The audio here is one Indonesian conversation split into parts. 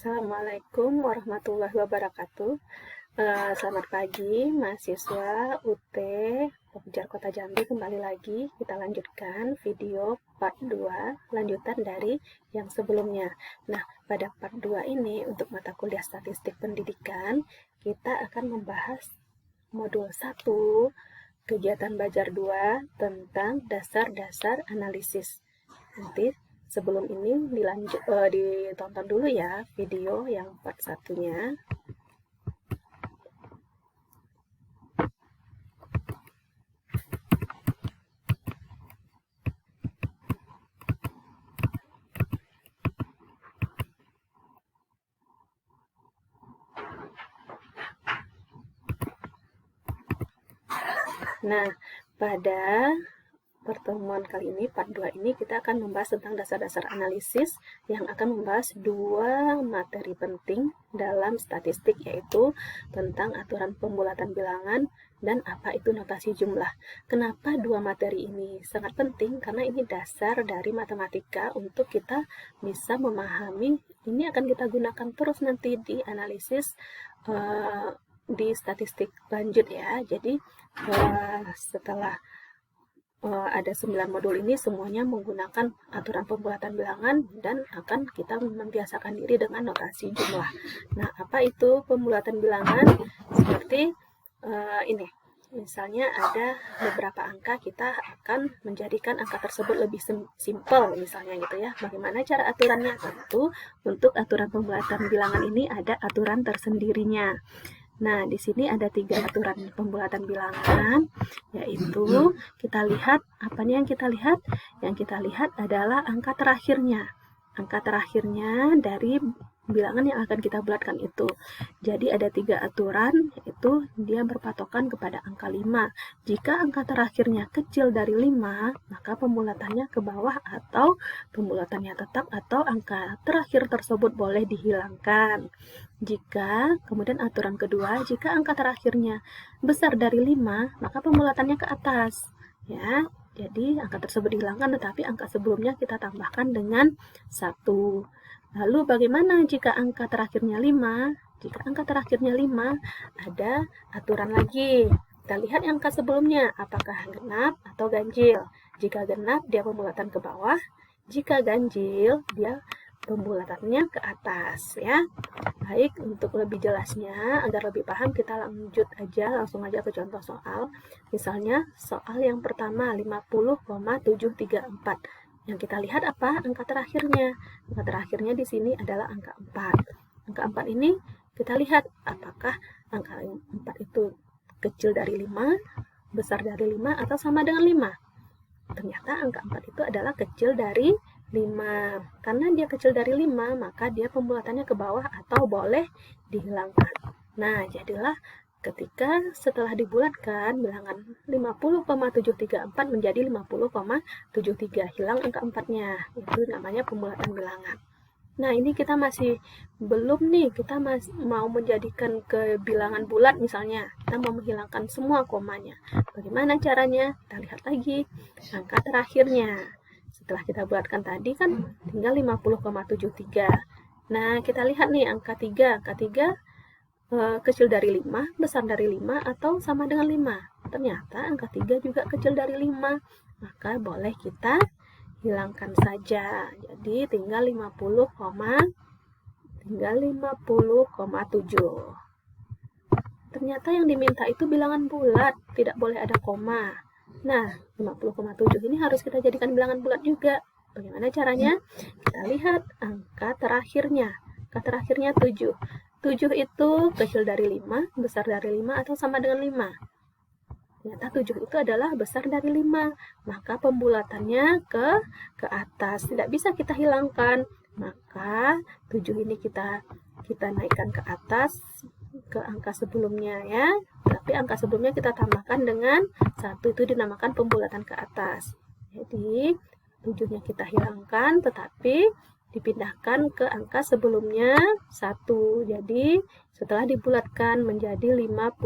Assalamualaikum warahmatullahi wabarakatuh. Selamat pagi mahasiswa UT Pokjar Kota Jambi. Kembali lagi kita lanjutkan video part 2 lanjutan dari yang sebelumnya. Nah, pada part 2 ini untuk mata kuliah statistik pendidikan kita akan membahas modul 1 kegiatan belajar 2 tentang dasar-dasar analisis. Nanti sebelum ini ditonton dulu ya video yang part 1-nya. Nah, pada pertemuan kali ini, part 2 ini, kita akan membahas tentang dasar-dasar analisis yang akan membahas dua materi penting dalam statistik, yaitu tentang aturan pembulatan bilangan dan apa itu notasi jumlah. Kenapa dua materi ini sangat penting? Karena ini dasar dari matematika untuk kita bisa memahami, ini akan kita gunakan terus nanti di analisis di statistik lanjut ya. Jadi setelah ada 9 modul ini semuanya menggunakan aturan pembulatan bilangan dan akan kita membiasakan diri dengan notasi jumlah. Nah, apa itu pembulatan bilangan? Seperti ini. Misalnya ada beberapa angka, kita akan menjadikan angka tersebut lebih simpel misalnya gitu ya. Bagaimana cara aturannya? Tentu untuk aturan pembulatan bilangan ini ada aturan tersendirinya. Nah, di sini ada 3 aturan pembulatan bilangan, yaitu kita lihat, apanya yang kita lihat? Yang kita lihat adalah angka terakhirnya. Angka terakhirnya dari bilangan yang akan kita bulatkan itu. Jadi ada 3 aturan, yaitu dia berpatokan kepada angka 5. Jika angka terakhirnya kecil dari 5, maka pembulatannya ke bawah atau pembulatannya tetap atau angka terakhir tersebut boleh dihilangkan. Kemudian aturan kedua, jika angka terakhirnya besar dari 5, maka pembulatannya ke atas. Ya, jadi angka tersebut dihilangkan, tetapi angka sebelumnya kita tambahkan dengan 1. Lalu bagaimana jika angka terakhirnya 5? Jika angka terakhirnya 5, ada aturan lagi. Kita lihat angka sebelumnya, apakah genap atau ganjil. Jika genap, dia pembulatan ke bawah. Jika ganjil, dia pembulatannya ke atas ya. Baik, untuk lebih jelasnya agar lebih paham kita langsung aja ke contoh soal. Misalnya soal yang pertama 50,734. Yang kita lihat apa? Angka terakhirnya. Angka terakhirnya di sini adalah angka 4. Angka 4 ini kita lihat apakah angka 4 itu kecil dari 5, besar dari 5 atau sama dengan 5. Ternyata angka 4 itu adalah kecil dari 5. Karena dia kecil dari 5, maka dia pembulatannya ke bawah atau boleh dihilangkan. Nah, jadilah ketika setelah dibulatkan bilangan 50,734 menjadi 50,73. Hilang angka 4-nya. Itu namanya pembulatan bilangan. Nah, ini kita masih belum nih, kita masih mau menjadikan ke bilangan bulat misalnya. Kita mau menghilangkan semua komanya. Bagaimana caranya? Kita lihat lagi angka terakhirnya. Setelah kita buatkan tadi kan tinggal 50,73. Nah, kita lihat nih angka 3. Angka 3 kecil dari 5, besar dari 5 atau sama dengan 5. Ternyata angka 3 juga kecil dari 5. Maka boleh kita hilangkan saja. Jadi tinggal 50,7. Ternyata yang diminta itu bilangan bulat, tidak boleh ada koma. Nah, 50,7 ini harus kita jadikan bilangan bulat juga. Bagaimana caranya? Kita lihat angka terakhirnya. Angka terakhirnya 7. 7 itu kecil dari 5, besar dari 5 atau sama dengan 5. Ternyata 7 itu adalah besar dari 5. Maka pembulatannya ke atas. Tidak bisa kita hilangkan. Maka 7 ini kita naikkan ke atas ke angka sebelumnya ya. Tapi angka sebelumnya kita tambahkan dengan 1, itu dinamakan pembulatan ke atas. Jadi 7-nya kita hilangkan tetapi dipindahkan ke angka sebelumnya 1. Jadi setelah dibulatkan menjadi 51.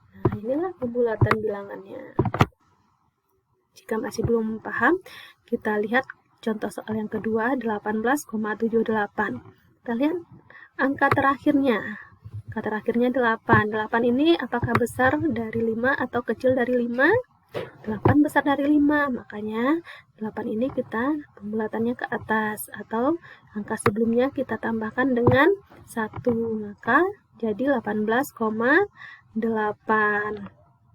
Nah, inilah pembulatan bilangannya. Jika masih belum paham, kita lihat contoh soal yang kedua 18,78. Kita lihat angka terakhirnya. Angka terakhirnya 8. 8 ini apakah besar dari 5 atau kecil dari 5? 8 besar dari 5, makanya 8 ini kita pembulatannya ke atas, atau angka sebelumnya kita tambahkan dengan 1, maka jadi 18,8.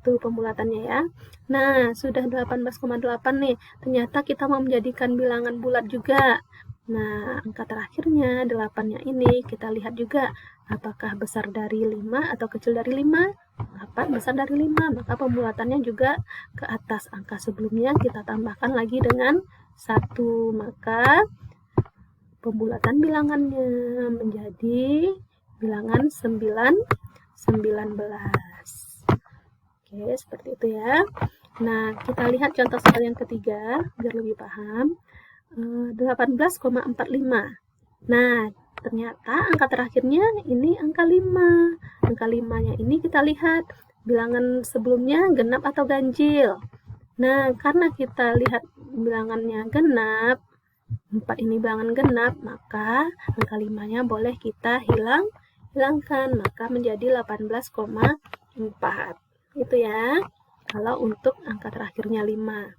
Tuh pembulatannya ya. Nah, sudah 18,8 nih, ternyata kita mau menjadikan bilangan bulat juga. Nah, angka terakhirnya 8-nya ini kita lihat juga apakah besar dari 5 atau kecil dari 5. 8 besar dari 5, maka pembulatannya juga ke atas. Angka sebelumnya kita tambahkan lagi dengan 1, maka pembulatan bilangannya menjadi bilangan 19. Oke, seperti itu ya. Nah, kita lihat contoh soal yang ketiga biar lebih paham. 18,45. Nah, ternyata angka terakhirnya ini angka 5. Angka 5-nya ini kita lihat bilangan sebelumnya genap atau ganjil. Nah, karena kita lihat bilangannya genap, 4 ini bilangan genap, maka angka 5-nya boleh kita hilangkan, maka menjadi 18,4. Itu ya, kalau untuk angka terakhirnya 5.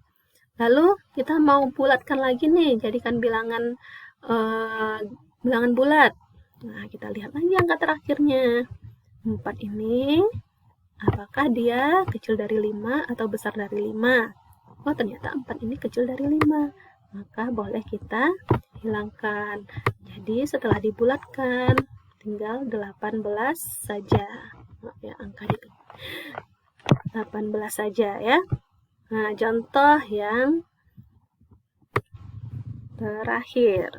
Lalu kita mau bulatkan lagi nih, jadikan bilangan bulat. Nah, kita lihat lagi angka terakhirnya. 4 ini, apakah dia kecil dari 5 atau besar dari 5? Oh, ternyata 4 ini kecil dari 5. Maka boleh kita hilangkan. Jadi, setelah dibulatkan, tinggal 18 saja. Maaf ya, angka itu. 18 saja ya. Nah, contoh yang terakhir.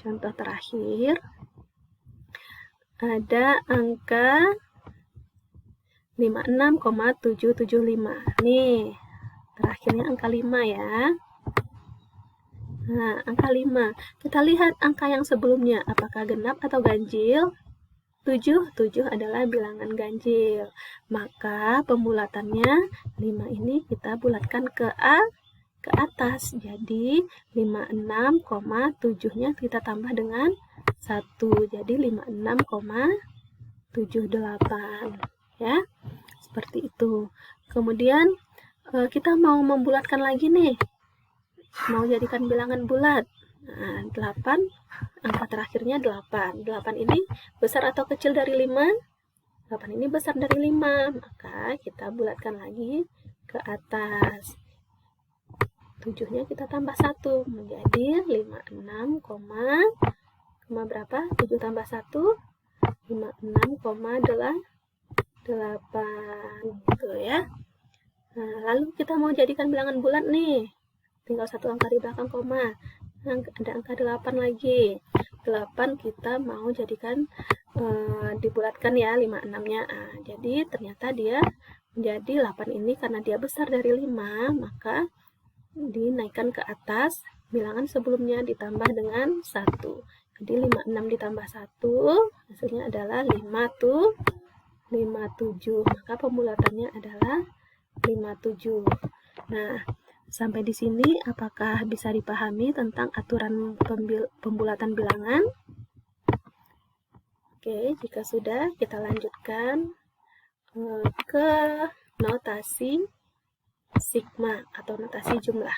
Contoh terakhir ada angka 56,775. Nih, terakhirnya angka 5 ya. Nah, angka 5. Kita lihat angka yang sebelumnya, apakah genap atau ganjil? 7 adalah bilangan ganjil. Maka pembulatannya 5 ini kita bulatkan ke atas. Jadi 56,7-nya kita tambah dengan 1. Jadi 56,78 ya. Seperti itu. Kemudian kita mau membulatkan lagi nih. Mau jadikan bilangan bulat. Nah, 8, angka terakhirnya 8. 8 ini besar atau kecil dari 5? 8 ini besar dari 5, maka kita bulatkan lagi ke atas. 7-nya kita tambah 1, menjadi 56, berapa? 7 tambah 1, 56,8 gitu ya. Nah, lalu kita mau jadikan bilangan bulat nih. Tinggal satu angka di belakang koma. Ada angka 8 lagi. 8 kita mau jadikan dibulatkan ya 56-nya. Jadi ternyata dia menjadi 8 ini karena dia besar dari 5, maka dinaikkan ke atas. Bilangan sebelumnya ditambah dengan 1. Jadi 56 ditambah 1 hasilnya adalah 57. Maka pembulatannya adalah 57. Nah, sampai di sini apakah bisa dipahami tentang aturan pembulatan bilangan? Oke, jika sudah, kita lanjutkan ke notasi sigma atau notasi jumlah.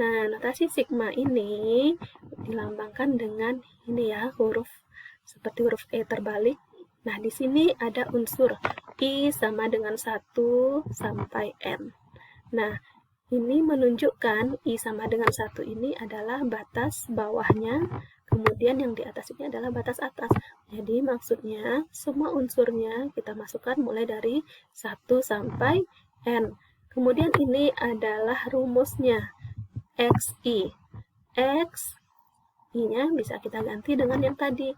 Nah, notasi sigma ini dilambangkan dengan ini ya, huruf seperti huruf E terbalik. Nah, di sini ada unsur I sama dengan 1 sampai N. Nah, ini menunjukkan I sama dengan 1 ini adalah batas bawahnya, kemudian yang di atas ini adalah batas atas. Jadi maksudnya semua unsurnya kita masukkan mulai dari 1 sampai N. Kemudian ini adalah rumusnya, XI. X, I-nya bisa kita ganti dengan yang tadi.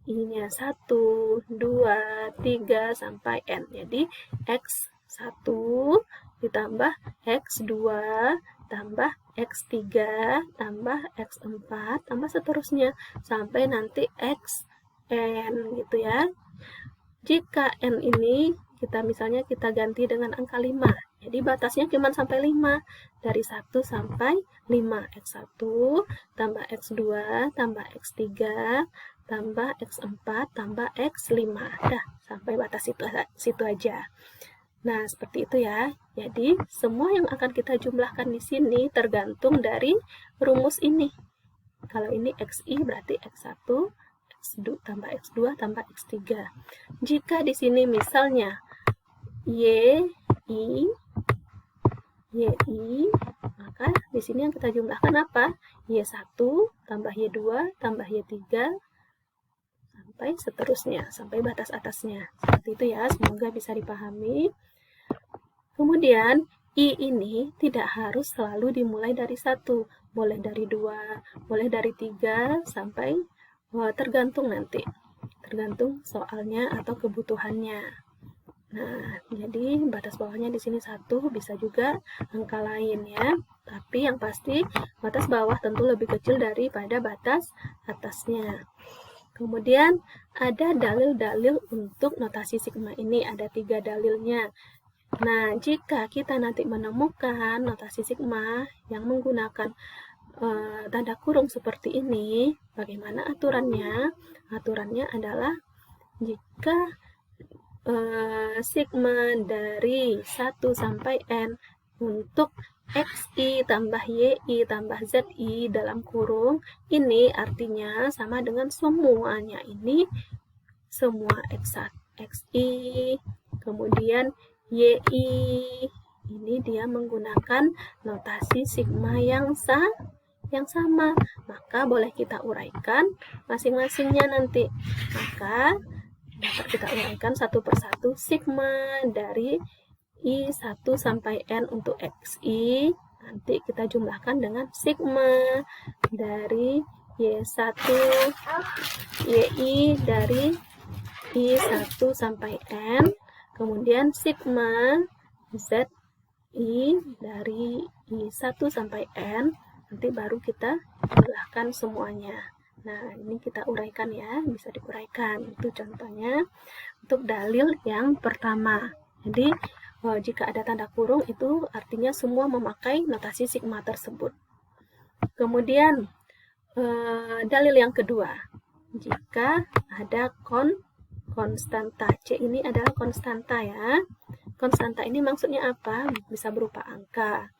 I-nya 1, 2, 3, sampai N. Jadi X1 ditambah X2 tambah X3 tambah X4 tambah seterusnya sampai nanti Xn gitu ya. Jika N ini kita misalnya kita ganti dengan angka 5, Jadi batasnya cuma sampai 5. Dari 1 sampai 5. X1 tambah X2 tambah X3 tambah X4 tambah X5. Dah, sampai batas situ aja. Nah, seperti itu ya. Jadi, semua yang akan kita jumlahkan di sini tergantung dari rumus ini. Kalau ini XI berarti X1, X2 tambah X2 tambah X3. Jika di sini misalnya YI, maka di sini yang kita jumlahkan apa? Y1 tambah Y2 tambah Y3 sampai seterusnya, sampai batas atasnya. Seperti itu ya, semoga bisa dipahami. Kemudian, I ini tidak harus selalu dimulai dari 1, boleh dari 2, boleh dari 3, sampai tergantung nanti. Tergantung soalnya atau kebutuhannya. Nah, jadi batas bawahnya di sini 1, bisa juga angka lain ya. Tapi yang pasti batas bawah tentu lebih kecil daripada batas atasnya. Kemudian ada dalil-dalil untuk notasi sigma ini, ada 3 dalilnya. Nah, jika kita nanti menemukan notasi sigma yang menggunakan tanda kurung seperti ini, bagaimana aturannya? Aturannya adalah jika sigma dari 1 sampai N untuk XI tambah YI tambah ZI dalam kurung, ini artinya sama dengan semuanya ini, semua XI, kemudian YI, ini dia menggunakan notasi sigma yang sama. Maka boleh kita uraikan masing-masingnya nanti. Maka dapat kita uraikan satu persatu sigma dari I1 sampai N untuk XI. Nanti kita jumlahkan dengan sigma dari Y1 YI dari I1 sampai N. Kemudian sigma ZI dari I1 sampai N. Nanti baru kita jumlahkan semuanya. Nah, ini kita uraikan ya, bisa diuraikan. Itu contohnya untuk dalil yang pertama. Jadi, jika ada tanda kurung itu artinya semua memakai notasi sigma tersebut. Kemudian, dalil yang kedua. Jika ada konstanta, C ini adalah konstanta ya. Konstanta ini maksudnya apa? Bisa berupa angka.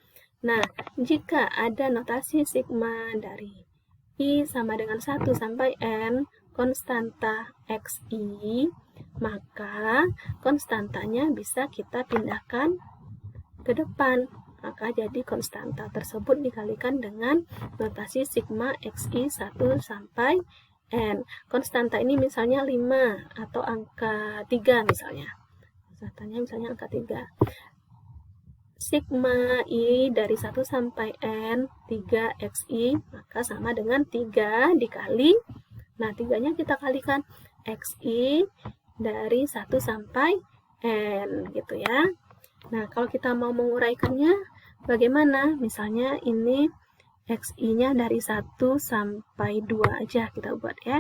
Nah, jika ada notasi sigma dari I sama dengan 1 sampai N, konstanta XI, maka konstantanya bisa kita pindahkan ke depan. Maka jadi konstanta tersebut dikalikan dengan notasi sigma XI 1 sampai N. Konstanta ini misalnya 5 atau angka 3 misalnya. Konstantanya misalnya angka 3. Sigma I dari 1 sampai N 3XI, maka sama dengan 3 dikali, nah 3-nya kita kalikan XI dari 1 sampai N gitu ya. Nah, kalau kita mau menguraikannya bagaimana? Misalnya ini XI-nya dari 1 sampai 2 aja kita buat ya.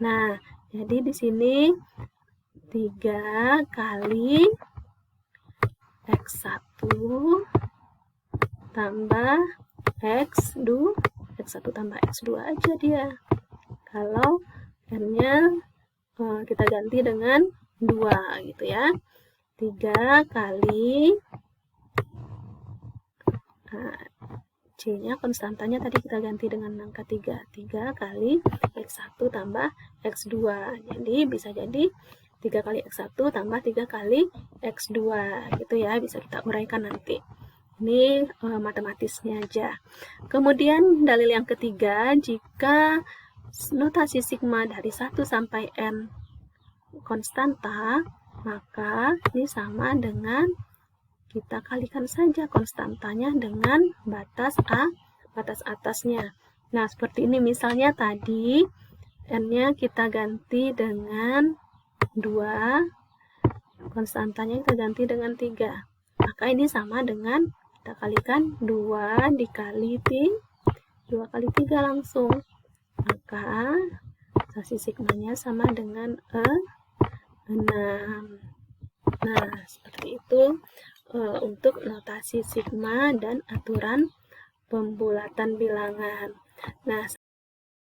Nah, jadi di sini 3 kali X1 tambah X2, X1 tambah X2 aja dia. Kalau N-nya kita ganti dengan 2 gitu ya. 3 kali, C-nya konstantanya tadi kita ganti dengan angka 3. 3 kali X1 tambah X2. Jadi bisa jadi 3 kali X1 tambah 3 kali X2 gitu ya, bisa kita uraikan nanti. Ini matematisnya aja. Kemudian dalil yang ketiga, jika notasi sigma dari 1 sampai N konstanta, maka ini sama dengan kita kalikan saja konstantanya dengan batas atasnya. Nah, seperti ini misalnya tadi N-nya kita ganti dengan 2, konstantanya kita ganti dengan 3. Maka ini sama dengan kita kalikan 2 dikali 2 kali 3 langsung. Maka notasi sigmanya sama dengan 6. Nah, seperti itu untuk notasi sigma dan aturan pembulatan bilangan. Nah,